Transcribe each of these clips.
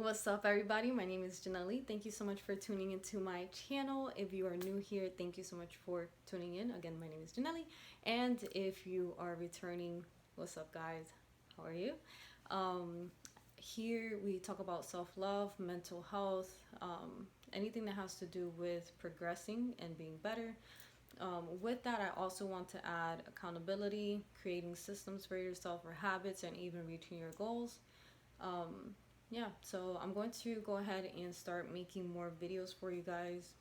What's up, everybody? My name is Jin3ly. Thank you so much for tuning into my channel. If you are new here, thank you so much for tuning in. Again, my name is Jin3ly. And if you are returning, what's up, guys? How are you? Here we talk about self-love, mental health, anything that has to do with progressing and being better. With that, I also want to add accountability, creating systems for yourself or habits, and even reaching your goals. Yeah, so I'm going to go ahead and start making more videos for you guys,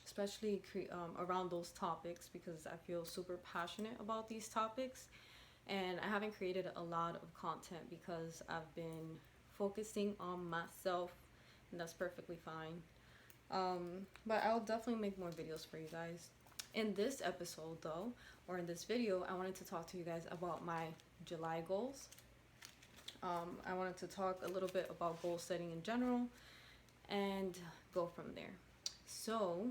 especially around those topics, because I feel super passionate about these topics. And I haven't created a lot of content because I've been focusing on myself, and that's perfectly fine. But I'll definitely make more videos for you guys. In this episode, though, or in this video, I wanted to talk to you guys about my July goals. I wanted to talk a little bit about goal setting in general and go from there. So,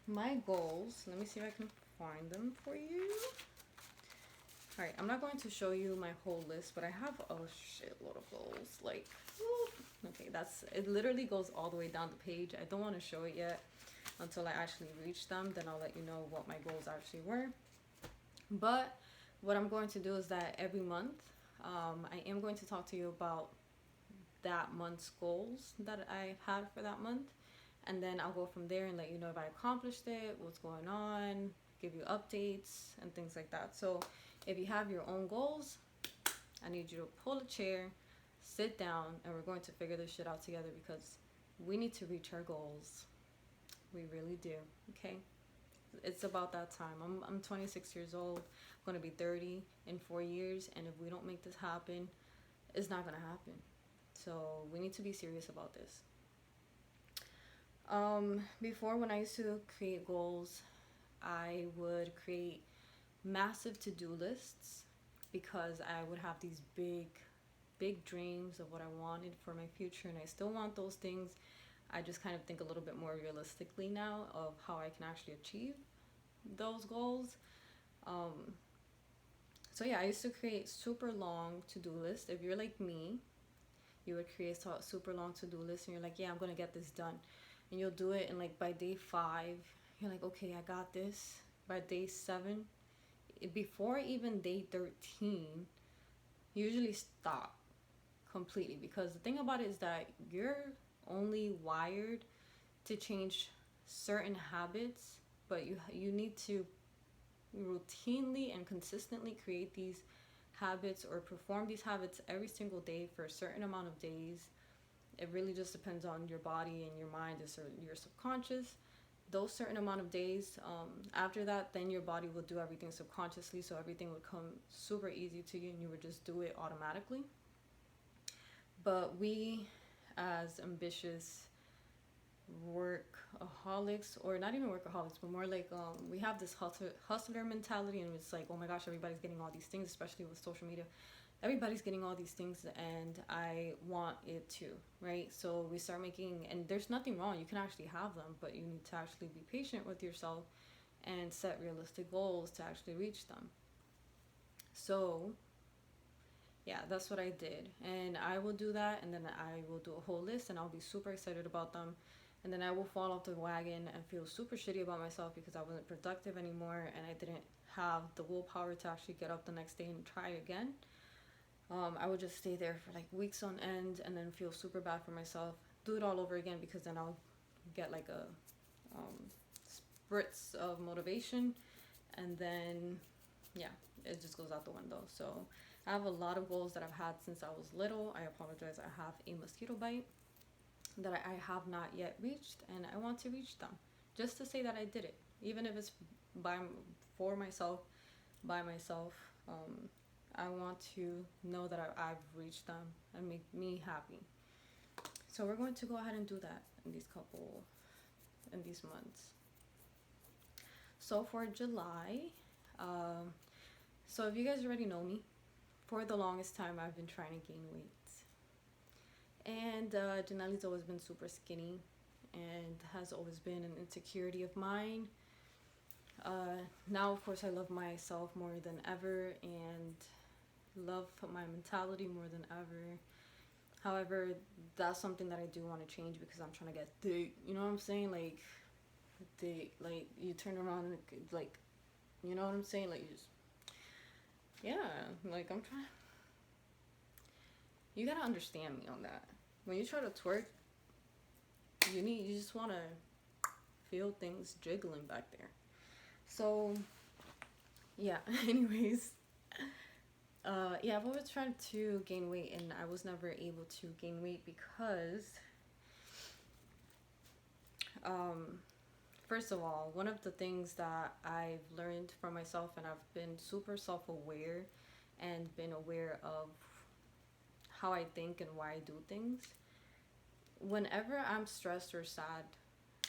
my goals, let me see if I can find them for you. Alright, I'm not going to show you my whole list, but I have a shitload of goals. Like, okay, it literally goes all the way down the page. I don't want to show it yet until I actually reach them. Then I'll let you know what my goals actually were. But what I'm going to do is that every month, I am going to talk to you about that month's goals that I had for that month. And then I'll go from there and let you know if I accomplished it, what's going on, give you updates and things like that. So if you have your own goals, I need you to pull a chair, sit down, and we're going to figure this shit out together because we need to reach our goals. We really do, okay? It's about that time. I'm 26 years old. I'm going to be 30 in 4 years. And if we don't make this happen, it's not going to happen. So we need to be serious about this. Before, when I used to create goals, I would create massive to-do lists because I would have these big dreams of what I wanted for my future. And I still want those things. I just kind of think a little bit more realistically now of how I can actually achieve those goals. So yeah, I used to create super long to-do lists. If you're like me, you would create a super long to-do list and you're like, yeah, I'm gonna get this done. And you'll do it, and like by day 5, you're like, okay, I got this. By day 7, before even day 13, you usually stop completely, because the thing about it is that you're only wired to change certain habits, but you need to routinely and consistently create these habits or perform these habits every single day for a certain amount of days. It really just depends on your body and your mind, your subconscious. Those certain amount of days, after that, then your body will do everything subconsciously, so everything would come super easy to you and you would just do it automatically. But we, as ambitious workaholics, or not even workaholics, but more like we have this hustler mentality, and it's like, oh my gosh, everybody's getting all these things, especially with social media. Everybody's getting all these things and I want it too, right? So we start making, and there's nothing wrong, you can actually have them, but you need to actually be patient with yourself and set realistic goals to actually reach them. So yeah, that's what I did, and I will do that, and then I will do a whole list and I'll be super excited about them. And then I will fall off the wagon and feel super shitty about myself because I wasn't productive anymore and I didn't have the willpower to actually get up the next day and try again. I would just stay there for like weeks on end and then feel super bad for myself. Do it all over again, because then I'll get like a spritz of motivation, and then yeah, it just goes out the window. So I have a lot of goals that I've had since I was little. I apologize, I have a mosquito bite that I have not yet reached, and I want to reach them, just to say that I did it, even if it's for myself, by myself. I want to know that I've reached them and make me happy. So we're going to go ahead and do that in these months. So for July, so if you guys already know me, for the longest time I've been trying to gain weight. And Jin3ly's always been super skinny and has always been an insecurity of mine. Now, of course, I love myself more than ever and love my mentality more than ever. However, that's something that I do want to change because I'm trying to get thick. You know what I'm saying? Like thick. Like you turn around and like, you know what I'm saying? Like you just, yeah. Like I'm trying. You gotta understand me on that. When you try to twerk, you just want to feel things jiggling back there. So yeah. Anyways, yeah, I've always tried to gain weight and I was never able to gain weight because, um, first of all, one of the things that I've learned from myself and I've been super self aware and been aware of how I think and why I do things. Whenever I'm stressed or sad,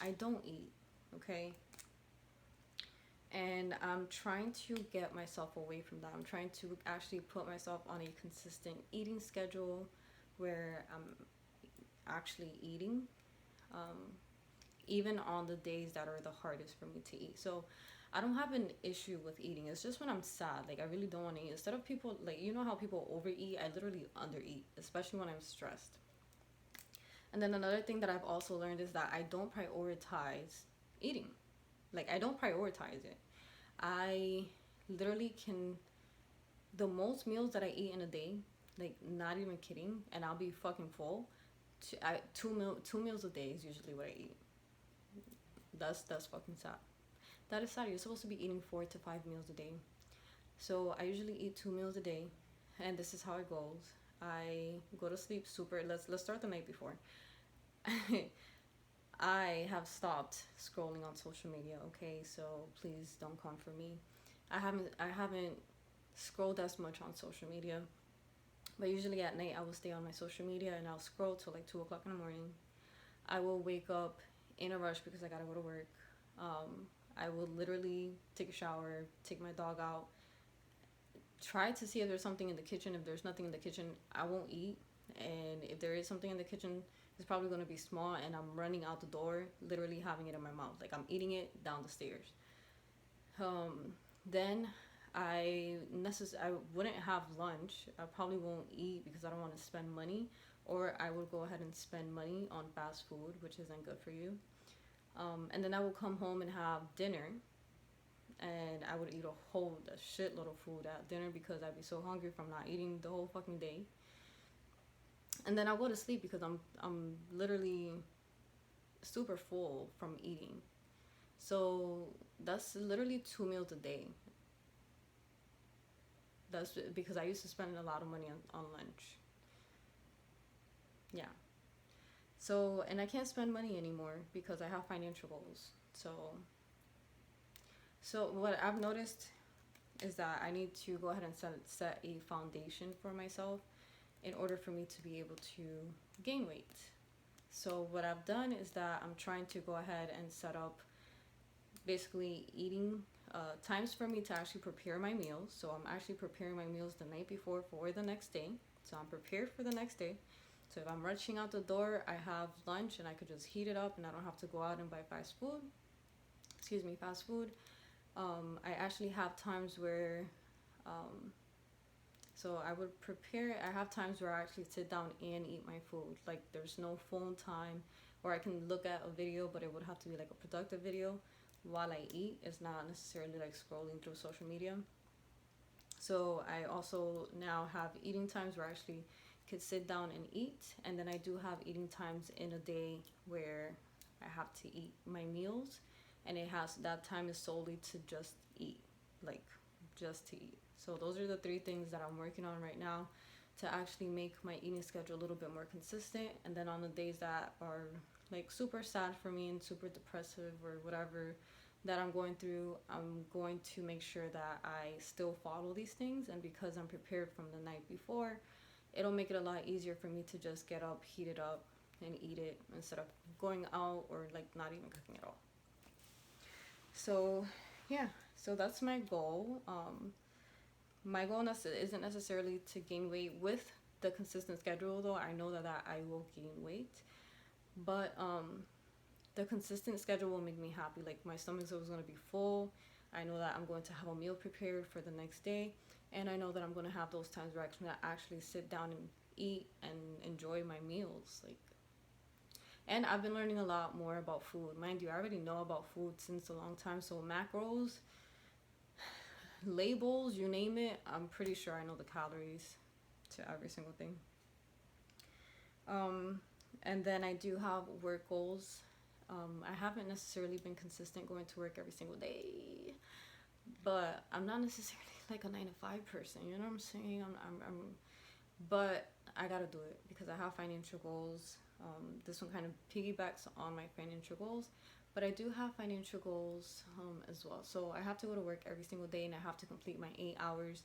I don't eat, okay? And I'm trying to get myself away from that. I'm trying to actually put myself on a consistent eating schedule where I'm actually eating, um, even on the days that are the hardest for me to eat. So I don't have an issue with eating. It's just when I'm sad, like I really don't want to eat. Instead of people, like, you know how people overeat, I literally undereat, especially when I'm stressed. And then another thing that I've also learned is that I don't prioritize eating. Like I don't prioritize it. I literally can, the most meals that I eat in a day, like not even kidding, and I'll be fucking full. Two meals a day is usually what I eat. That's fucking sad. That is sad. You're supposed to be eating 4 to 5 meals a day. So I usually eat 2 meals a day, and this is how it goes. I go to sleep super. Let's start the night before. I have stopped scrolling on social media. Okay, so please don't come for me. I haven't scrolled as much on social media, but usually at night I will stay on my social media and I'll scroll till like 2 o'clock in the morning. I will wake up in a rush because I gotta go to work. I will literally take a shower, take my dog out, try to see if there's something in the kitchen. If there's nothing in the kitchen, I won't eat. And if there is something in the kitchen, it's probably going to be small and I'm running out the door, literally having it in my mouth. Like I'm eating it down the stairs. Then I wouldn't have lunch. I probably won't eat because I don't want to spend money. Or I would go ahead and spend money on fast food, which isn't good for you. And then I will come home and have dinner, and I would eat a shitload of food at dinner because I'd be so hungry from not eating the whole fucking day. And then I'll go to sleep because I'm literally super full from eating. So that's literally 2 meals a day. That's because I used to spend a lot of money on lunch. Yeah. So, and I can't spend money anymore because I have financial goals. So what I've noticed is that I need to go ahead and set a foundation for myself in order for me to be able to gain weight. So what I've done is that I'm trying to go ahead and set up basically eating times for me to actually prepare my meals. So I'm actually preparing my meals the night before for the next day. So I'm prepared for the next day. So if I'm rushing out the door, I have lunch and I could just heat it up and I don't have to go out and buy fast food. Fast food. I actually have times where, so I would prepare. I have times where I actually sit down and eat my food. Like there's no phone time, or I can look at a video, but it would have to be like a productive video while I eat. It's not necessarily like scrolling through social media. So I also now have eating times where I actually could sit down and eat, and then I do have eating times in a day where I have to eat my meals, and it has that time is solely to just eat, like just to eat. So those are the 3 things that I'm working on right now to actually make my eating schedule a little bit more consistent. And then on the days that are like super sad for me and super depressive or whatever that I'm going through, I'm going to make sure that I still follow these things. And because I'm prepared from the night before, it'll make it a lot easier for me to just get up, heat it up, and eat it instead of going out or like not even cooking at all. So, yeah, so that's my goal. My goal isn't necessarily to gain weight with the consistent schedule, though. I know that I will gain weight, but the consistent schedule will make me happy. Like my stomach's always going to be full. I know that I'm going to have a meal prepared for the next day, and I know that I'm going to have those times where I can actually sit down and eat and enjoy my meals. Like, and I've been learning a lot more about food. Mind you, I already know about food since a long time. So macros, labels, you name it, I'm pretty sure I know the calories to every single thing. Um, and then I do have work goals. I haven't necessarily been consistent going to work every single day, but I'm not necessarily like a 9 to 5 person. You know what I'm saying? But I gotta do it because I have financial goals. This one kind of piggybacks on my financial goals, but I do have financial goals as well. So I have to go to work every single day and I have to complete my 8 hours.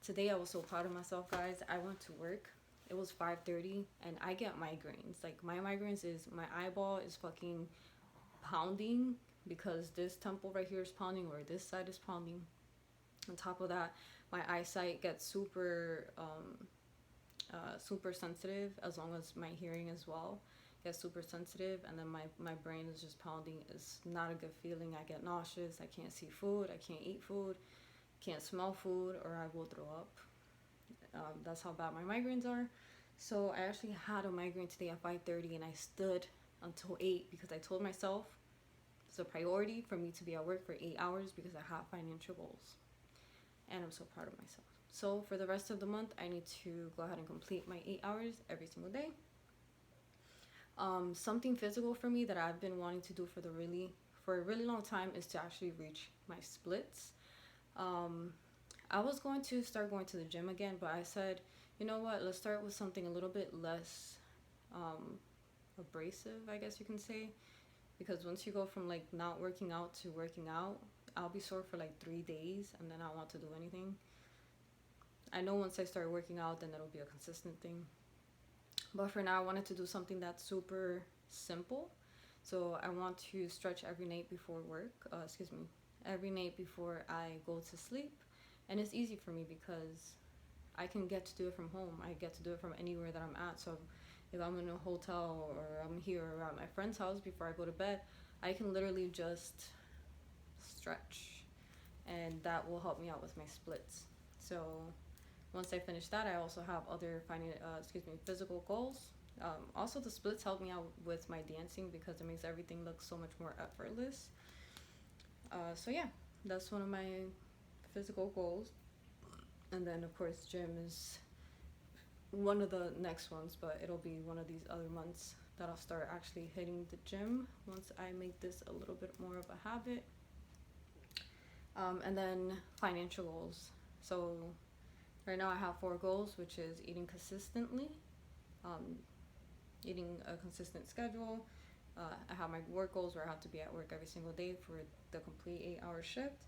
Today I was so proud of myself, guys. I went to work. It was 5:30 and I get migraines. Like my migraines is my eyeball is fucking pounding because this temple right here is pounding or this side is pounding. On top of that, my eyesight gets super sensitive, as long as my hearing as well gets super sensitive, and then my brain is just pounding. It's not a good feeling. I get nauseous. I can't see food. I can't eat food. Can't smell food, or I will throw up. That's how bad my migraines are. So I actually had a migraine today at 5:30, and I stood until 8 because I told myself it's a priority for me to be at work for 8 hours because I have financial goals, and I'm so proud of myself. So for the rest of the month, I need to go ahead and complete my 8 hours every single day. Something physical for me that I've been wanting to do for a really long time is to actually reach my splits. I was going to start going to the gym again, but I said, you know what, let's start with something a little bit less abrasive, I guess you can say, because once you go from like not working out to working out, I'll be sore for like 3 days and then I want to do anything. I know once I start working out, then it'll be a consistent thing. But for now, I wanted to do something that's super simple. So I want to stretch every night before every night before I go to sleep. And it's easy for me because I can get to do it from home. I get to do it from anywhere that I'm at. So if I'm in a hotel or I'm here or at my friend's house before I go to bed, I can literally just stretch. And that will help me out with my splits. So once I finish that, I also have other physical goals. Also, the splits help me out with my dancing because it makes everything look so much more effortless. So yeah, that's one of my physical goals. And then of course, gym is one of the next ones, but it'll be one of these other months that I'll start actually hitting the gym once I make this a little bit more of a habit. And then financial goals. So right now I have 4 goals, which is eating consistently, eating a consistent schedule. I have my work goals where I have to be at work every single day for the complete 8-hour shift.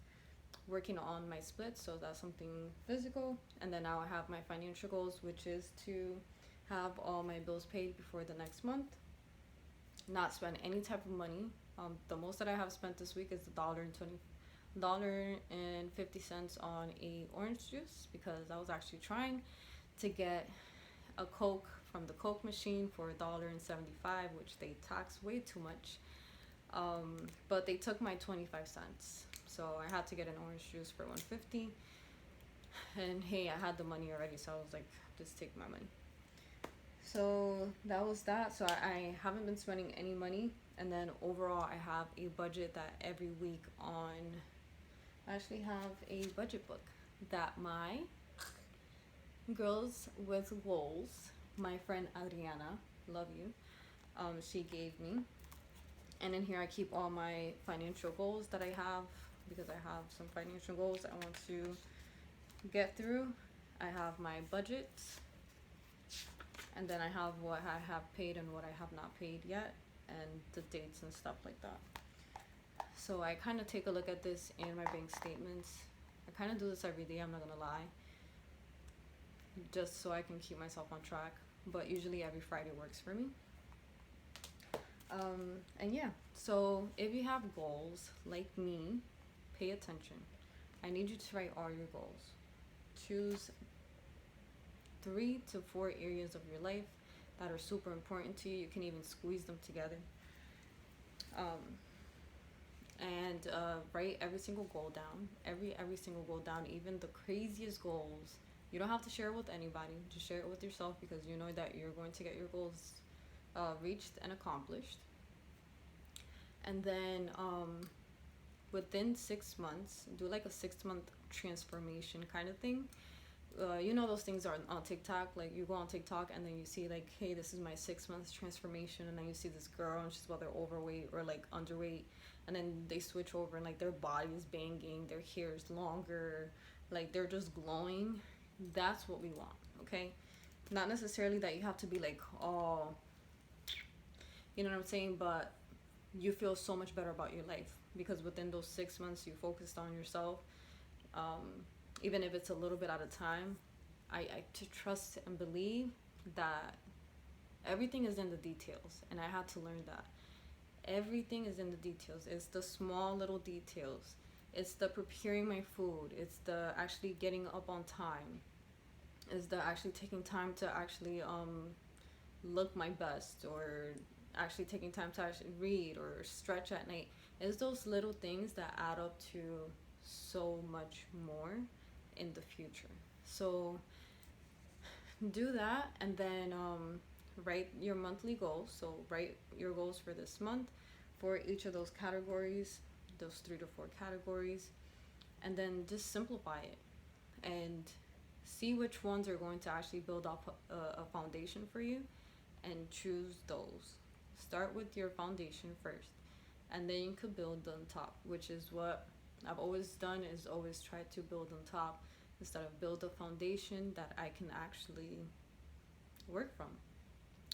Working on my splits, so that's something physical. And then now I have my financial goals, which is to have all my bills paid before the next month. Not spend any type of money. The most that I have spent this week is $1.50 on a orange juice because I was actually trying to get a Coke from the Coke machine for $1.75, which they tax way too much. But they took my 25 cents, so I had to get an orange juice for $1.50. And hey, I had the money already, so I was like, just take my money. So that was that. So I haven't been spending any money, and then overall I have a budget that every week I actually have a budget book that my girls with goals, my friend Adriana, love you, she gave me. And in here I keep all my financial goals that I have because I have some financial goals I want to get through. I have my budgets, and then I have what I have paid and what I have not paid yet, and the dates and stuff like that. So I kind of take a look at this in my bank statements. I kind of do this every day, I'm not gonna lie, just so I can keep myself on track. But usually every Friday works for me. And yeah, so if you have goals like me, pay attention. I need you to write all your goals. Choose 3 to 4 areas of your life that are super important to you. You can even squeeze them together. And write every single goal down. Every single goal down, even the craziest goals You don't have to share it with anybody. Just share it with yourself, because you know that you're going to get your goals reached and accomplished. And then within 6 months, do like a 6 month transformation kind of thing. You know those things are on TikTok. Like you go on TikTok and then you see like, hey, this is my 6 months transformation, and then you see this girl and she's whether overweight or like underweight, and then they switch over and like their body is banging, their hair is longer, like they're just glowing. That's what we want, okay? Not necessarily that you have to be like, oh, you know what I'm saying, but you feel so much better about your life because within those 6 months you focused on yourself. um, Even if it's a little bit at a time, I to trust and believe that everything is in the details, and I had to learn that everything is in the details. It's the small little details. It's the preparing my food. It's the actually getting up on time. It's the actually taking time to actually look my best, or actually taking time to actually read or stretch at night. It's those little things that add up to so much more in the future. So do that, and then write your monthly goals. So write your goals for this month for each of those categories, those 3 to 4 categories, and then just simplify it and see which ones are going to actually build up a foundation for you, and choose those. Start with your foundation first, and then you could build on top, which is what I've always done, is always try to build on top instead of build a foundation that I can actually work from.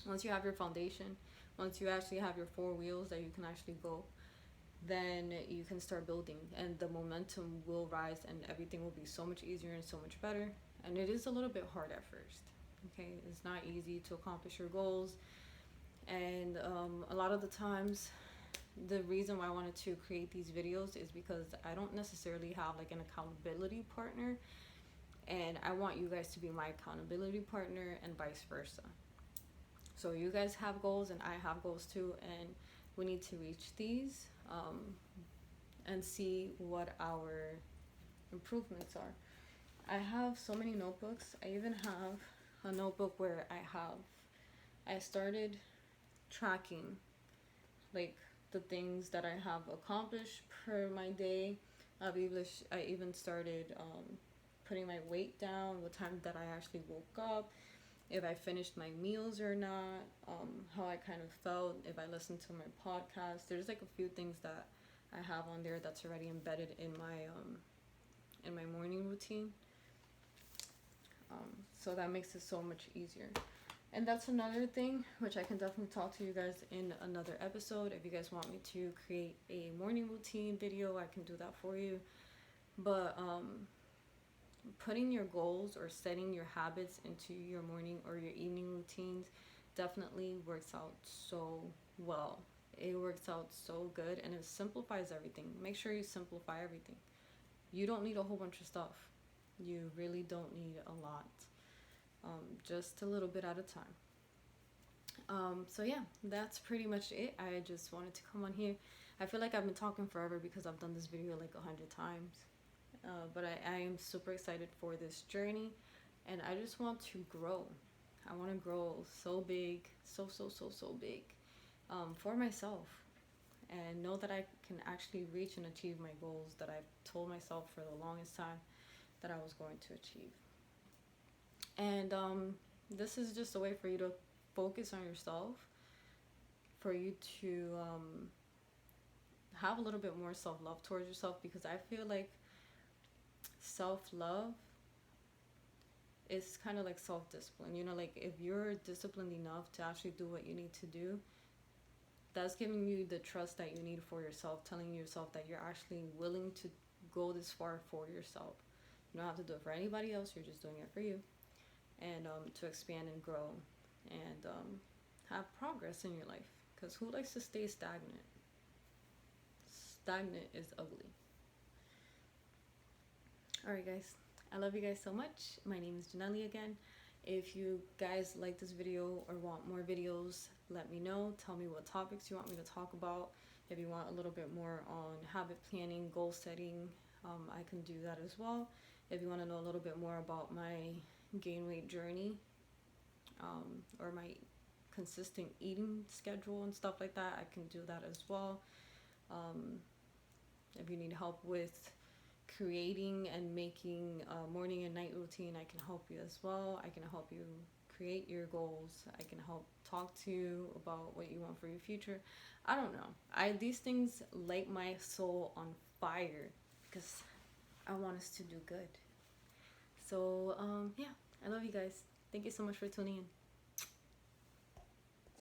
Once you have your foundation, once you actually have your 4 wheels that you can actually go, then you can start building, and the momentum will rise, and everything will be so much easier and so much better. And it is a little bit hard at first, okay? It's not easy to accomplish your goals, and a lot of the times the reason why I wanted to create these videos is because I don't necessarily have like an accountability partner, and I want you guys to be my accountability partner, and vice versa. So you guys have goals and I have goals too, and we need to reach these, and see what our improvements are. I have so many notebooks. I even have a notebook where I started tracking like the things that I have accomplished per my day. I even started putting my weight down, what time that I actually woke up, if I finished my meals or not, how I kind of felt, if I listened to my podcast. There's like a few things that I have on there that's already embedded in my morning routine. So that makes it so much easier. And that's another thing which I can definitely talk to you guys in another episode. If you guys want me to create a morning routine video, I can do that for you. But putting your goals or setting your habits into your morning or your evening routines definitely works out so well. It works out so good, and it simplifies everything. Make sure you simplify everything. You don't need a whole bunch of stuff. You really don't need a lot. Just a little bit at a time. So yeah, that's pretty much it. I just wanted to come on here. I feel like I've been talking forever because I've done this video like 100 times. But I am super excited for this journey, and I just want to grow. I want to grow so big, so big, for myself, and know that I can actually reach and achieve my goals that I've told myself for the longest time that I was going to achieve. And this is just a way for you to focus on yourself, for you to have a little bit more self-love towards yourself, because I feel like self-love is kind of like self-discipline. You know, like if you're disciplined enough to actually do what you need to do, that's giving you the trust that you need for yourself, telling yourself that you're actually willing to go this far for yourself. You don't have to do it for anybody else. You're just doing it for you, and to expand and grow, and have progress in your life. Because who likes to stay stagnant? Stagnant is ugly. Alright guys, I love you guys so much. My name is Jin3ly again. If you guys like this video or want more videos, let me know. Tell me what topics you want me to talk about. If you want a little bit more on habit planning, goal setting, I can do that as well. If you want to know a little bit more about my gain weight journey, or my consistent eating schedule and stuff like that, I can do that as well. Um, if you need help with creating and making a morning and night routine, I can help you as well. I can help you create your goals. I can help talk to you about what you want for your future. I don't know. These things light my soul on fire because I want us to do good. So yeah, I love you guys. Thank you so much for tuning in.